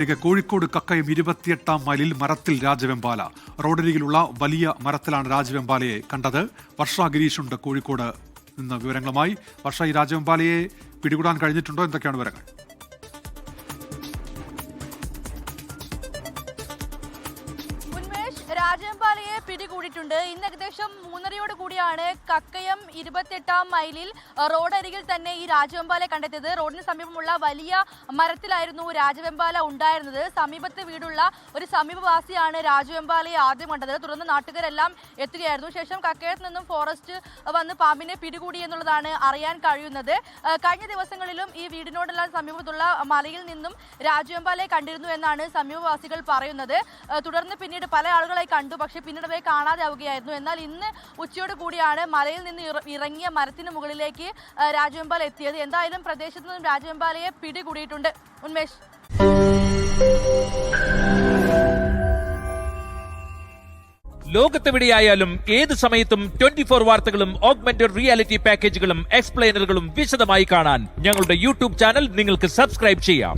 കോഴിക്കോട് കക്കയം 28-ാം മൈലിൽ മരത്തിൽ രാജവെമ്പാല. റോഡരികിലുള്ള വലിയ മരത്തിലാണ് രാജവെമ്പാലയെ കണ്ടത്. വർഷ ഗിരീഷുണ്ട് കോഴിക്കോട് നിന്ന് വിവരങ്ങളുമായി. വർഷ, ഈ രാജവെമ്പാലയെ പിടികൂടാൻ കഴിഞ്ഞിട്ടുണ്ടോ? എന്തൊക്കെയാണ് വിവരങ്ങൾ? രാജവെമ്പാലയെ പിടികൂടിയിട്ടുണ്ട്. ഇന്ന് ഏകദേശം 3:30 കൂടിയാണ് കക്കയം 28-ാം മൈലിൽ റോഡരികിൽ തന്നെ ഈ രാജവെമ്പാലയെ കണ്ടെത്തിയത്. റോഡിന് സമീപമുള്ള വലിയ മരത്തിലായിരുന്നു രാജവെമ്പാല ഉണ്ടായിരുന്നത്. സമീപത്ത് വീടുള്ള ഒരു സമീപവാസിയാണ് രാജവെമ്പാലയെ ആദ്യം കണ്ടത്. തുടർന്ന് നാട്ടുകാരെല്ലാം എത്തുകയായിരുന്നു. ശേഷം കക്കയത്ത് നിന്നും ഫോറസ്റ്റ് വന്ന് പാമ്പിനെ പിടികൂടി എന്നുള്ളതാണ് അറിയാൻ കഴിയുന്നത്. കഴിഞ്ഞ ദിവസങ്ങളിലും ഈ വീടിനോടെല്ലാം സമീപത്തുള്ള മലയിൽ നിന്നും രാജവെമ്പാലയെ കണ്ടിരുന്നു എന്നാണ് സമീപവാസികൾ പറയുന്നത്. തുടർന്ന് പിന്നീട് പല ആളുകളെ കണ്ടു, പക്ഷേ പിന്നീട് അവയെ കാണാതെ ആവുകയായിരുന്നു. എന്നാൽ ഇന്ന് ഉച്ചയോട് കൂടിയാണ് മലയിൽ നിന്ന് ഇറങ്ങിയ മരത്തിന് മുകളിലേക്ക് രാജവെമ്പാല എത്തിയത്. എന്തായാലും പ്രദേശത്ത് നിന്നും രാജവെമ്പാലയെ പിടികൂടിയിട്ടുണ്ട്. ഉന്മേഷ്, ലോകത്തെവിടെയായാലും ഏത് സമയത്തും 24 വാർത്തകളും ഓഗ്മെന്റഡ് റിയാലിറ്റി പാക്കേജുകളും എക്സ്പ്ലെയിനറുകളും വിശദമായി കാണാൻ ഞങ്ങളുടെ യൂട്യൂബ് ചാനൽ നിങ്ങൾക്ക് സബ്സ്ക്രൈബ് ചെയ്യാം.